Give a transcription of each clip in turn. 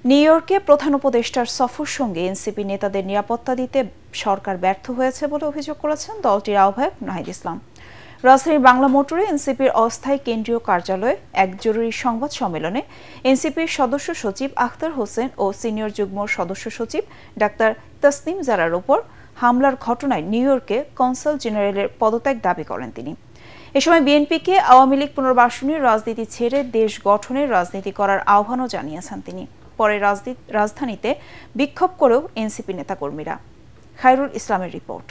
New ইয়র্কে প্রধান উপদেষ্টার সফর সঙ্গে এনসিপি নেতাদের নিরাপত্তা দিতে সরকার ব্যর্থ হয়েছে বলে অভিযোগ করেছেন দলটির আহ্বায়ক নাহিদ ইসলাম। রাজধানীর বাংলা মোটরে এনসিপির অস্থায়ী কেন্দ্রীয় কার্যালয়ে এক জরুরি সংবাদ সম্মেলনে এনসিপির সদস্য সচিব আখতার হোসেন ও সিনিয়র যুগ্ম সদস্য সচিব ডাক্তার তাসনিম জারার ওপর হামলার ঘটনায় নিউ ইয়র্কে কনসাল জেনারেলের পদত্যাগ দাবি করেন তিনি। এ সময় বিএনপিকে আওয়ামী লীগ পুনর্বাসনের রাজনীতি ছেড়ে দেশ গঠনের রাজনীতি করার আহ্বানও জানিয়েছেন তিনি। পরে রাজধানীতে বিক্ষোভ করেও এনসিপি নেতাকর্মীরা। খায়রুল ইসলামের রিপোর্ট।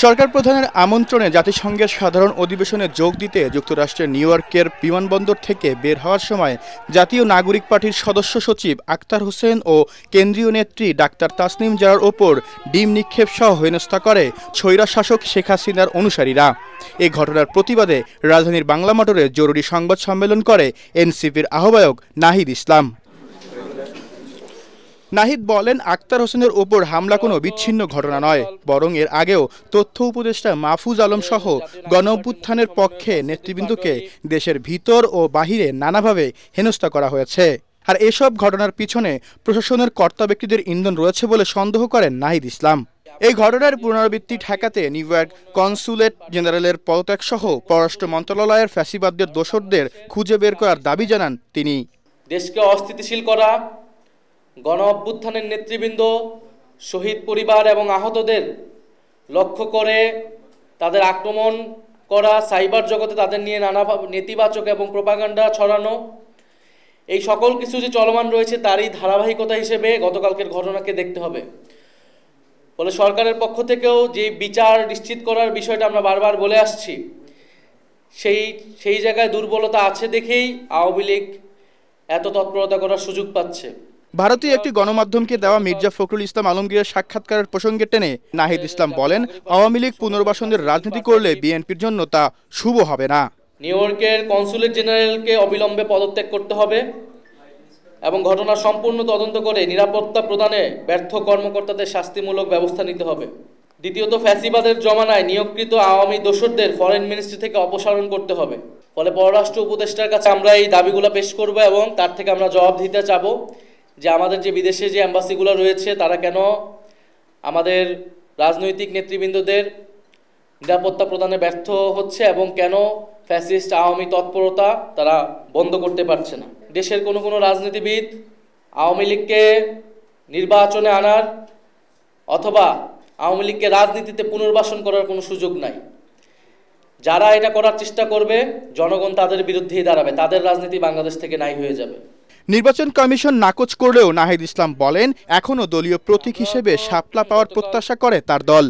সরকার প্রধানের আমন্ত্রণে জাতিসংঘের সাধারণ অধিবেশনে যোগ দিতে যুক্তরাষ্ট্রের নিউ ইয়র্কের বিমানবন্দর থেকে বের হওয়ার সময় জাতীয় নাগরিক পার্টির সদস্য সচিব আখতার হোসেন ও কেন্দ্রীয় নেত্রী ডাক্তার তাসনিম জারার ওপর ডিম নিক্ষেপ সহ হেনস্থা করে স্বৈরশাসক শেখ হাসিনার অনুসারীরা। এই ঘটনার প্রতিবাদে রাজধানীর বাংলা মোটরে জরুরি সংবাদ সম্মেলন করে এনসিপির আহ্বায়ক নাহিদ ইসলাম। নাহিদ বলেন, আখতার হোসেনের ওপর হামলা কোনো বিচ্ছিন্ন ঘটনা নয়, বরং এর আগেও তথ্য উপদেষ্টা মাহফুজ আলম সহ গণঅভ্যুত্থানের পক্ষে নেতৃবৃন্দকে দেশের ভিতর ও বাহিরে নানাভাবে হেনস্থা করা হয়েছে। আর এসব ঘটনার পিছনে প্রশাসনের কর্তা ব্যক্তিদের ইন্ধন রয়েছে বলে সন্দেহ করেন নাহিদ ইসলাম। এই ঘটনার পুনরাবৃত্তি ঠেকাতে নিউ ইয়র্ক কনসুলেট জেনারেলের পদত্যাগ সহ পররাষ্ট্র মন্ত্রণালয়ের ফ্যাসিবাদদের দোসরদের খুঁজে বের করার দাবি জানান তিনি। দেশকে অস্থিতিশীল করা, গণ অভ্যুত্থানের নেতৃবৃন্দ, শহীদ পরিবার এবং আহতদের লক্ষ্য করে তাদের আক্রমণ করা, সাইবার জগতে তাদের নিয়ে নানাভাবে নেতিবাচক এবং প্রোপাগান্ডা ছড়ানো, এই সকল কিছু যে চলমান রয়েছে তারই ধারাবাহিকতা হিসেবে গতকালকের ঘটনাকে দেখতে হবে। ফলে সরকারের পক্ষ থেকেও যে বিচার নিশ্চিত করার বিষয়টা আমরা বারবার বলে আসছি, সেই জায়গায় দুর্বলতা আছে দেখেই আওয়ামী লীগ এত তৎপরতা করার সুযোগ পাচ্ছে। ভারতীয় একটি গণমাধ্যমকে দেওয়া মির্জা ফখরুল ইসলাম আলমগীরের সাক্ষাৎকারের প্রসঙ্গে টেনে নাহিদ ইসলাম বলেন, আওয়ামী লীগ পুনর্বাসনের রাজনীতি করলে বিএনপির জন্য তা শুভ হবে না। নিউ ইয়র্কের কনসুলেট জেনারেলকে অবিলম্বে পদত্যাগ করতে হবে এবং ঘটনা সম্পূর্ণ তদন্ত করে নিরাপত্তা প্রদানে ব্যর্থ কর্মকর্তাদের শাস্তিমূলক ব্যবস্থা নিতে হবে। দ্বিতীয়ত, ফ্যাসিবাদের জমানায় নিয়োগকৃত আওয়ামী দোসরদের ফরেন মিনিস্ট্রি থেকে অপসারণ করতে হবে। ফলে পররাষ্ট্র উপদেষ্টার কাছে আমরা এই দাবিগুলো পেশ করব এবং তার থেকে আমরা জবাব দিতে চাবো যে আমাদের যে বিদেশে যে এম্বাসিগুলো রয়েছে তারা কেন আমাদের রাজনৈতিক নেতৃবৃন্দদের নিরাপত্তা প্রদানে ব্যর্থ হচ্ছে এবং কেন ফ্যাসিস্ট আওয়ামী তৎপরতা তারা বন্ধ করতে পারছে না। দেশের কোনো রাজনীতিবিদ আওয়ামী লীগকে নির্বাচনে আনার অথবা আওয়ামী লীগকে রাজনীতিতে পুনর্বাসন করার কোনো সুযোগ নাই। যারা এটা করার চেষ্টা করবে জনগণ তাদের বিরুদ্ধেই দাঁড়াবে, তাদের রাজনীতি বাংলাদেশ থেকে নাই হয়ে যাবে। নির্বাচন কমিশন নাকচ করলেও নাহিদ ইসলাম বলেন, এখনও দলীয় প্রতীক হিসেবে শাপলা পাওয়ার প্রত্যাশা করে তার দল।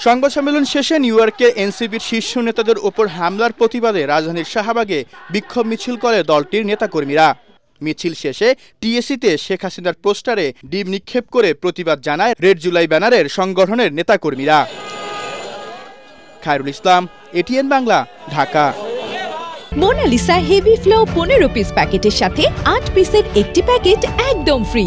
সংবাদ সম্মেলন শেষে নিউ ইয়র্কে এনসিপির শীর্ষ নেতাদের ওপর হামলার প্রতিবাদে রাজধানীর শাহবাগে বিক্ষোভ মিছিল করে দলটির নেতাকর্মীরা। মিছিল শেষে টিএসসিতে শেখ হাসিনার পোস্টারে ডিম নিক্ষেপ করে প্রতিবাদ জানায় রেড জুলাই ব্যানারের সংগঠনের নেতাকর্মীরা। Khairul Islam, ATN Bangla, Dhaka. Monalisa heavy flow 15 piece প্যাকেটের সাথে 8 পিসের একটি প্যাকেট একদম ফ্রি।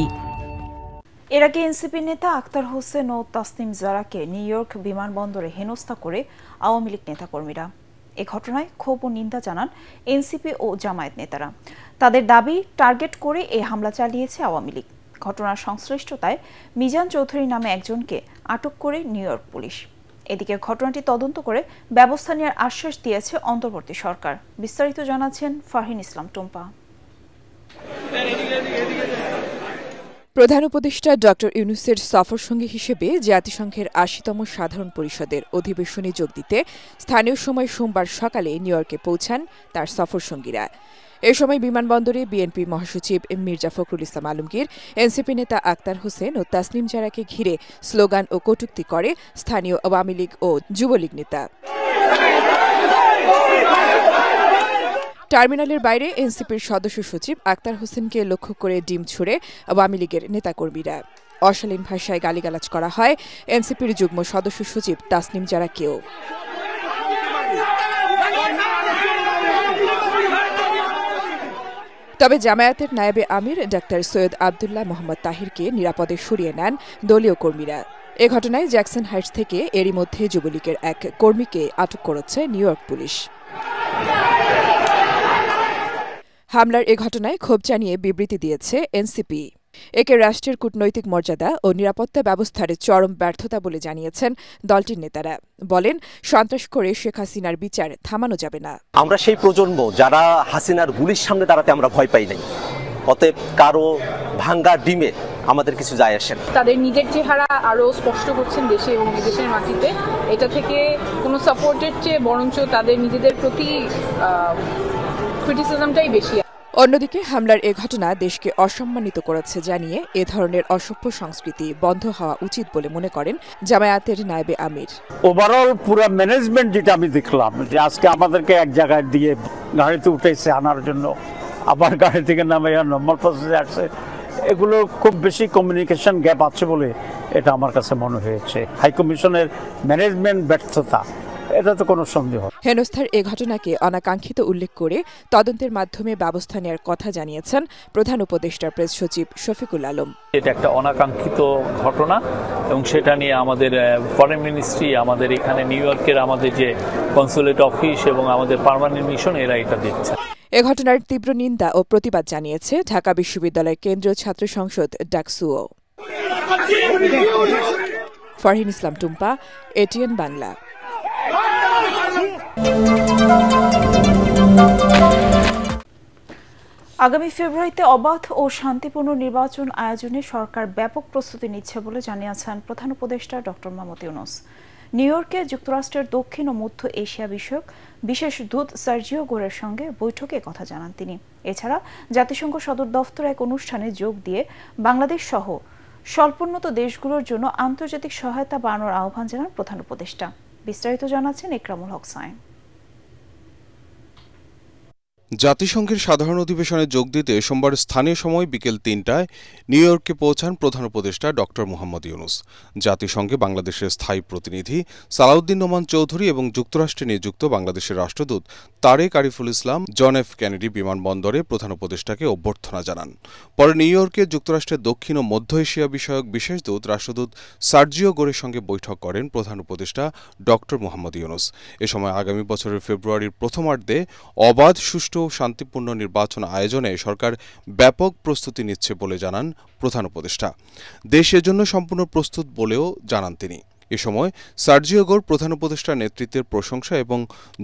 এর আগে এনসিপি নেতা আখতার হোসেন ও তাসনিম জারাকে নিউ ইয়র্ক বিমানবন্দরে হেনস্থা করে আওয়ামী লীগ নেতাকর্মীরা। এ ঘটনায় ক্ষোভ ও নিন্দা জানান এনসিপি ও জামায়াত নেতারা। তাদের দাবি, টার্গেট করে এই হামলা চালিয়েছে আওয়ামী লীগ। ঘটনার সংশ্লিষ্টতায় মিজান চৌধুরী নামে একজনকে আটক করে নিউ ইয়র্ক পুলিশ। এদিকে ঘটনাটি তদন্ত করে ব্যবস্থা নেওয়ার আশ্বাস দিয়েছে অন্তর্বর্তী সরকার। বিস্তারিত জানাচ্ছেন ফারহিন ইসলাম টুম্পা। প্রধান উপদেষ্টা ডক্টর ইউনূসের সফর সঙ্গী হিসেবে জাতিসংঘের ৮০তম সাধারণ পরিষদের অধিবেশনে যোগ দিতে স্থানীয় সময় সোমবার সকালে নিউ ইয়র্কে পৌঁছান তার সফর সঙ্গীরা। এ সময় বিমানবন্দরে বিএনপি মহাসচিব মির্জা ফখরুল ইসলাম আলমগীর, এনসিপি নেতা আখতার হোসেন ও তাসনিম জারাকে ঘিরে স্লোগান ও কটূক্তি করে স্থানীয় আওয়ামী লীগ ও যুবলীগ নেতা। টার্মিনালের বাইরে এনসিপির সদস্য সচিব আখতার হোসেনকে লক্ষ্য করে ডিম ছুড়ে আওয়ামী লীগের নেতাকর্মীরা। অশালীন ভাষায় গালিগালাজ করা হয় এনসিপির যুগ্ম সদস্য সচিব তাসনিম জারাকেও। তবে জামায়াতের নায়েবে আমির ডাক্তার সৈয়দ আবদুল্লাহ মোহাম্মদ তাহিরকে নিরাপদে সরিয়ে নেন দলীয় কর্মীরা। এ ঘটনায় জ্যাকসন হাইটস থেকে এরই মধ্যে যুবলীগের এক কর্মীকে আটক করেছে নিউ ইয়র্ক পুলিশ। হামলার এ ঘটনায় ক্ষোভ জানিয়ে বিবৃতি দিয়েছে এনসিপি। একে রাষ্ট্রের কূটনৈতিক মর্যাদা ও নিরাপত্তা ব্যবস্থার চরম ব্যর্থতা বলে জানিয়েছেন দলটির নেতারা। বলেন, সন্ত্রাস করে শেখ হাসিনার বিচার থামানো যাবে না। আমরা সেই প্রজন্ম যারা হাসিনার গুলির সামনে দাঁড়াতে আমরা ভয় পাই নাই। অতএব কারো ভাঙ্গা ডিমে আমাদের কিছু যায় আসে না। তাদের নিজের চেহারা আরো স্পষ্ট করছেন দেশে এবং বিদেশের মাটিতে। এটা থেকে কোনো সাপোর্টের চেয়ে বরঞ্চ তাদের নিজেদের প্রতি ক্রিটিসিজমটাই বেশি। অন্যদিকে হামলার এ ঘটনা দেশকে অসম্মানিত করেছে জানিয়ে এ ধরনের অসভ্য সংস্কৃতি বন্ধ হওয়া উচিত বলে মনে করেন জামায়াতের নায়েবে আমির। ওভারঅল পুরো ম্যানেজমেন্ট যেটা আমি দেখলাম যে আজকে আমাদেরকে এক জায়গায় দিয়ে গাড়িতে উঠেছে আনার জন্য, আবার গাড়ি থেকে নামে নর্মাল প্রসেসে আসছে, এগুলো খুব বেশি কমিউনিকেশন গ্যাপ আছে বলে এটা আমার কাছে মনে হয়েছে। হাইকমিশনের ম্যানেজমেন্ট ব্যর্থতা, এটা তো কোনো সন্দেহ। হেনস্থার এ ঘটনাকে অনাকাঙ্ক্ষিত উল্লেখ করে তদন্তের মাধ্যমে ব্যবস্থা নেওয়ার কথা জানিয়েছেন প্রধান উপদেষ্টা প্রেস সচিব শফিকুল আলম। এটা একটা অনাকাঙ্ক্ষিত ঘটনা এবং সেটা নিয়ে আমাদের ফরেন মিনিস্ট্রি, আমাদের এখানে নিউ ইয়র্কের আমাদের যে কনসুলেট অফিস এবং আমাদের পার্মানেন্ট মিশন, এরা এটা দেখছে। এ ঘটনার তীব্র নিন্দা ও প্রতিবাদ জানিয়েছে ঢাকা বিশ্ববিদ্যালয়ের কেন্দ্রীয় ছাত্র সংসদ ডাকসুও। ফরহিন ইসলাম টুম্পা, এটিএন বাংলা। আগামী ফেব্রুয়ারিতে অবাধ ও শান্তিপূর্ণ নির্বাচন আয়োজনে সরকার ব্যাপক প্রস্তুতি নিচ্ছে বলে জানিয়েছেন প্রধান উপদেষ্টা ডক্টর মোহাম্মদ ইউনূস। নিউ ইয়র্কে যুক্তরাষ্ট্রের দক্ষিণ ও মধ্য এশিয়া বিষয়ক বিশেষ দূত সার্জিও গোরের সঙ্গে বৈঠকে কথা জানান তিনি। এছাড়া জাতিসংঘ সদর দফতর এক অনুষ্ঠানে যোগ দিয়ে বাংলাদেশ সহ স্বল্পোন্নত দেশগুলোর জন্য আন্তর্জাতিক সহায়তা বাড়ানোর আহ্বান জানান প্রধান উপদেষ্টা। বিস্তারিত জানাচ্ছেন ইকরামুল হক সায়েম। জাতিসংঘের সাধারণ অধিবেশনে যোগ দিতে সোমবার স্থানীয় সময় বিকেল ৩টায় নিউ ইয়র্কে পৌঁছান প্রধান উপদেষ্টা ডক্টর মোহাম্মদ ইউনূস। জাতিসংঘে বাংলাদেশের স্থায়ী প্রতিনিধি সালাউদ্দিন নোমান চৌধুরী এবং যুক্তরাষ্ট্রে নিযুক্ত বাংলাদেশের রাষ্ট্রদূত Tarique Ariful Islam John F Kennedy বিমানবন্দরে প্রধান উপদেষ্টাকে অভ্যর্থনা জানান। পরে নিউ ইয়র্কে যুক্তরাষ্ট্রের দক্ষিণ ও মধ্য এশিয়া বিষয়ক বিশেষ দূত রাষ্ট্রদূত সার্জিও গোরের সঙ্গে বৈঠক করেন প্রধান উপদেষ্টা ডক্টর মোহাম্মদ ইউনূস। এ সময় আগামী বছরের ফেব্রুয়ারির প্রথমার্ধে অবাধ, সুষ্ঠু ও শান্তিপূর্ণ নির্বাচন আয়োজনে সরকার ব্যাপক প্রস্তুতি নিচ্ছে বলে জানান প্রধান উপদেষ্টা। দেশ এজন্য সম্পূর্ণ প্রস্তুত বলেও জানান তিনি। এ সময় সার্জিও গোর প্রধান উপদেষ্টার নেতৃত্বের প্রশংসা এবং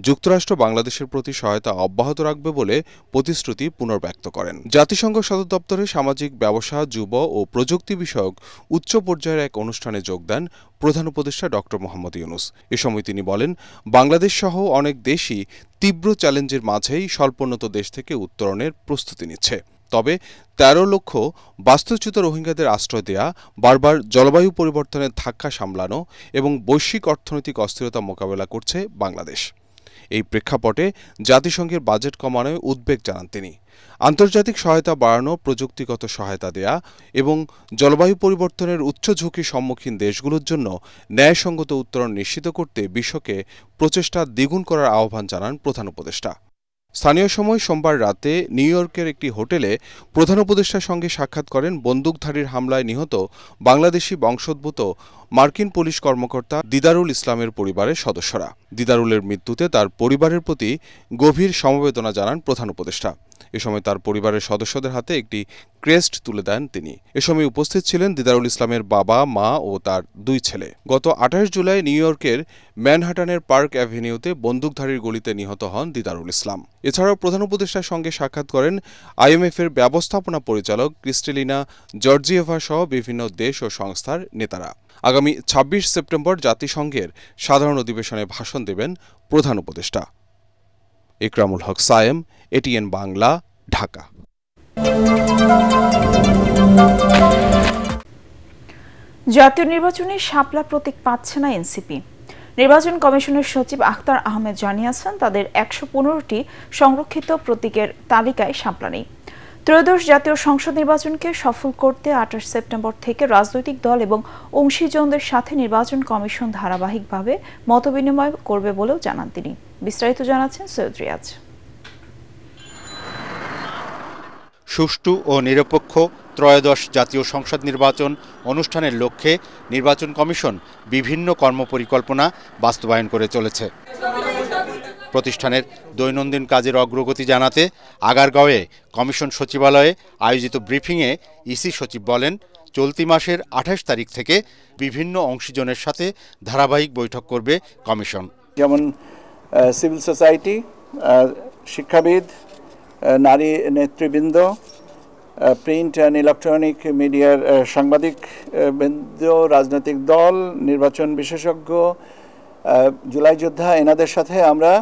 যুক্তরাষ্ট্র বাংলাদেশের প্রতি সহায়তা অব্যাহত রাখবে বলে প্রতিশ্রুতি পুনর্ব্যক্ত করেন। জাতিসংঘ সদর দপ্তরে সামাজিক ব্যবসা, যুব ও প্রযুক্তি বিষয়ক উচ্চ পর্যায়ের এক অনুষ্ঠানে যোগ দেন প্রধান উপদেষ্টা ডক্টর মোহাম্মদ ইউনূস। এ সময় তিনি বলেন, বাংলাদেশ সহ অনেক দেশই তীব্র চ্যালেঞ্জের মাঝেই স্বল্পোন্নত দেশ থেকে উত্তরণের প্রস্তুতি নিচ্ছে। তবে ১৩ লক্ষ বাস্তুচ্যুত রোহিঙ্গাদের আশ্রয় দেয়া, বারবার জলবায়ু পরিবর্তনের ধাক্কা সামলানো এবং বৈশ্বিক অর্থনৈতিক অস্থিরতা মোকাবেলা করছে বাংলাদেশ। এই প্রেক্ষাপটে জাতিসংঘের বাজেট কমানোয় উদ্বেগ জানান তিনি। আন্তর্জাতিক সহায়তা বাড়ানো, প্রযুক্তিগত সহায়তা দেয়া এবং জলবায়ু পরিবর্তনের উচ্চ ঝুঁকির সম্মুখীন দেশগুলোর জন্য ন্যায়সঙ্গত উত্তরণ নিশ্চিত করতে বিশ্বকে প্রচেষ্টা দ্বিগুণ করার আহ্বান জানান প্রধান উপদেষ্টা। স্থানীয় সময় সোমবার রাতে নিউ ইয়র্কের একটি হোটেলে প্রধান উপদেষ্টার সঙ্গে সাক্ষাৎ করেন বন্দুকধারীর হামলায় নিহত বাংলাদেশি বংশোদ্ভূত মার্কিন পুলিশ কর্মকর্তা দিদারুল ইসলামের পরিবারের সদস্যরা। দিদারুলের মৃত্যুতে তার পরিবারের প্রতি গভীর সমবেদনা জানান প্রধান উপদেষ্টা। এ সময় তার পরিবারের সদস্যদের হাতে একটি ক্রেস্ট তুলে দেন তিনি। এ সময় উপস্থিত ছিলেন দিদারুল ইসলামের বাবা, মা ও তার ২ ছেলে। গত ২৮ জুলাই নিউ ইয়র্কের ম্যানহাটানের পার্ক অ্যাভিনিউতে বন্দুকধারীর গুলিতে নিহত হন দিদারুল ইসলাম। এছাড়াও প্রধান উপদেষ্টার সঙ্গে সাক্ষাৎ করেন আইএমএফের ব্যবস্থাপনা পরিচালক ক্রিস্টেলিনা জর্জিয়েভা সহ বিভিন্ন দেশ ও সংস্থার নেতারা। আগামী ২৬ সেপ্টেম্বর জাতিসংঘের সাধারণ অধিবেশনে ভাষণ দেবেন প্রধান উপদেষ্টা। ইকরামুল হক সায়েম, এটিএন বাংলা, ঢাকা। জাতীয় নির্বাচনে শাপলা প্রতীক পাচ্ছে না এনসিপি। নির্বাচন কমিশনের সচিব আখতার আহমেদ জানিয়েছেন, তাদের ১১৫টি সংরক্ষিত প্রতীকের তালিকায় শাপলা নেই। ত্রয়োদশ জাতীয় সংসদ নির্বাচনকে সফল করতে ২৮ সেপ্টেম্বর থেকে রাজনৈতিক দল এবং অংশীজনদের সাথে নির্বাচন কমিশন ধারাবাহিকভাবে মতবিনিময় করবে বলেও জানান তিনি। বিস্তারিত জানাচ্ছেন সৈয়দ রিয়াজ। সুষ্ঠু ও নিরপেক্ষ ত্রয়োদশ জাতীয় সংসদ নির্বাচন অনুষ্ঠানের লক্ষ্যে নির্বাচন কমিশন বিভিন্ন কর্মপরিকল্পনা বাস্তবায়ন করে চলেছে। প্রতিষ্ঠানের দৈনন্দিন কাজের অগ্রগতি জানাতে আগারগাঁওয়ে কমিশন সচিবালয়ে আয়োজিত ব্রিফিংয়ে ইসি সচিব বলেন, চলতি মাসের 28 তারিখ থেকে বিভিন্ন অংশীজনের সাথে ধারাবাহিক বৈঠক করবে কমিশন। যেমন সিভিল সোসাইটি, শিক্ষাবিদ, নারী নেতৃবৃন্দ, প্রিন্ট অ্যান্ড ইলেকট্রনিক মিডিয়ার সাংবাদিক বৃন্দ, রাজনৈতিক দল, নির্বাচন বিশেষজ্ঞ, জুলাই যোদ্ধা, এনাদের সাথে আমরা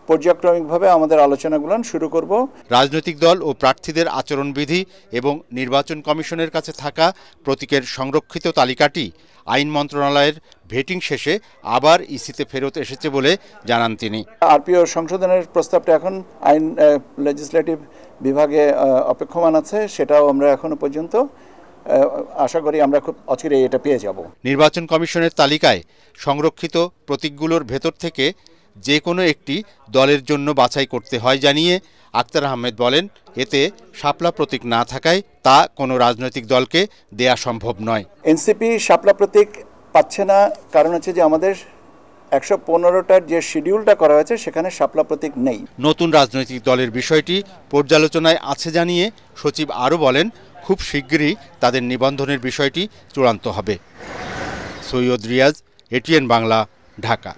পর্যায়ক্রমিকভাবে আমাদের আলোচনাগুলো শুরু করব। রাজনৈতিক দল ও প্রার্থীদের আচরণবিধি এবং নির্বাচন কমিশনের কাছে থাকা প্রতীকের সংরক্ষিত তালিকাটি আইন মন্ত্রণালয়ের ভেটিং শেষে আবার ইসিতে ফেরত এসেছে বলে জানান তিনি। আরপিও সংশোধনের প্রস্তাবটা এখন আইন লেজিসলেটিভ বিভাগে অপেক্ষমান আছে, সেটাও আমরা এখনো পর্যন্ত আশা করি আমরা খুব অচিরেই এটা পেয়ে যাব। নির্বাচন কমিশনের তালিকায় সংরক্ষিত প্রতীকগুলোর ভেতর থেকে যে কোনো একটি দলের জন্য বাছাই করতে হয় জানিয়ে আক্তার আহমেদ বলেন, এতে শাপলা প্রতীক না থাকায় তা কোনো রাজনৈতিক দলকে দেয়া সম্ভব নয়। এনসিপি শাপলা প্রতীক পাচ্ছে না, কারণ হচ্ছে যে আমাদের 115টার যে শিডিউলটা করা হয়েছে সেখানে শাপলা প্রতীক নেই। নতুন রাজনৈতিক দলের বিষয়টি পর্যালোচনায় আছে জানিয়ে সচিব আরও বলেন, খুব শিগগিরই তাদের নিবন্ধনের বিষয়টি চূড়ান্ত হবে। সৈয়দ রিয়াজ, এটিএন বাংলা, ঢাকা।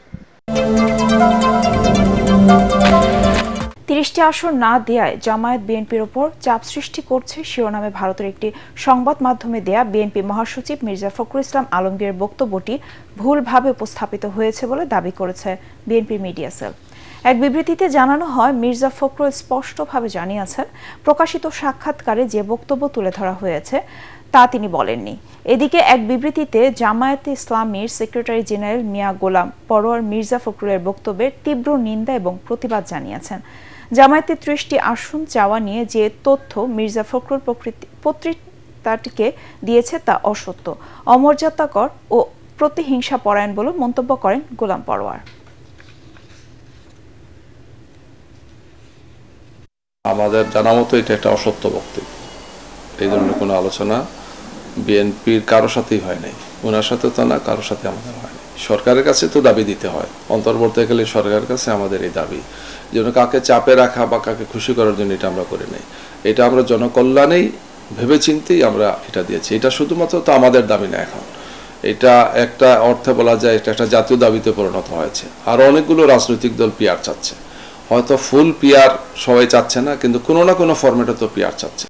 30টি আসন না দেয়ায় জামায়াত বিএনপির ওপর চাপ সৃষ্টি করছে শিরোনামে ভারতের একটি সংবাদ মাধ্যমে দেয়া বিএনপি মহাসচিব মির্জা ফখরুল ইসলাম আলমগীরের বক্তব্যটি ভুলভাবে উপস্থাপিত হয়েছে বলে দাবি করেছে বিএনপি মিডিয়া সেল। এক বিবৃতিতে জানানো হয়, মির্জা ফখরুল স্পষ্টভাবে জানিয়েছেন, প্রকাশিত সাক্ষাৎকারে যে বক্তব্য তুলে ধরা হয়েছে তা তিনি বলেননি। এদিকে এক বিবৃতিতে জামায়াতে ইসলামীর সেক্রেটারি জেনারেল মিয়া গোলাম পরোয়ার মির্জা ফখরুলের বক্তব্যের তীব্র নিন্দা এবং প্রতিবাদ জানিয়েছেন। জামায়াতে 30টি আসন চাওয়া নিয়ে যে তথ্য মির্জা ফখরুল পত্রিকাটিকে দিয়েছে তা অসত্য, অমর্যাদাকর ও প্রতিহিংসা পরায়ণ বলে মন্তব্য করেন গোলাম পরোয়ার। আমাদের জানা মতো এটা একটা অসত্য বক্তব্য। এই ধরনের কোনো আলোচনা বিএনপির কারোর সাথেই হয় নাই, ওনার সাথে তো না, কারোর সাথে আমাদের হয়নি। সরকারের কাছে তো দাবি দিতে হয়, অন্তর্বর্তীকালে সরকারের কাছে আমাদের এই দাবি যেন কাকে চাপে রাখা বা কাকে খুশি করার জন্য এটা আমরা করি নাই। এটা আমরা জনকল্যাণেই ভেবেচিন্তেই আমরা এটা দিয়েছি। এটা শুধুমাত্র তো আমাদের দাবি না, এখন এটা একটা অর্থে বলা যায় এটা একটা জাতীয় দাবিতে পরিণত হয়েছে। আর অনেকগুলো রাজনৈতিক দল পিআর চাচ্ছে, হয়তো ফুল পিআর সবাই চাচ্ছে না, কিন্তু কোনো না কোনো ফরম্যাটে তো পিআর চাচ্ছে।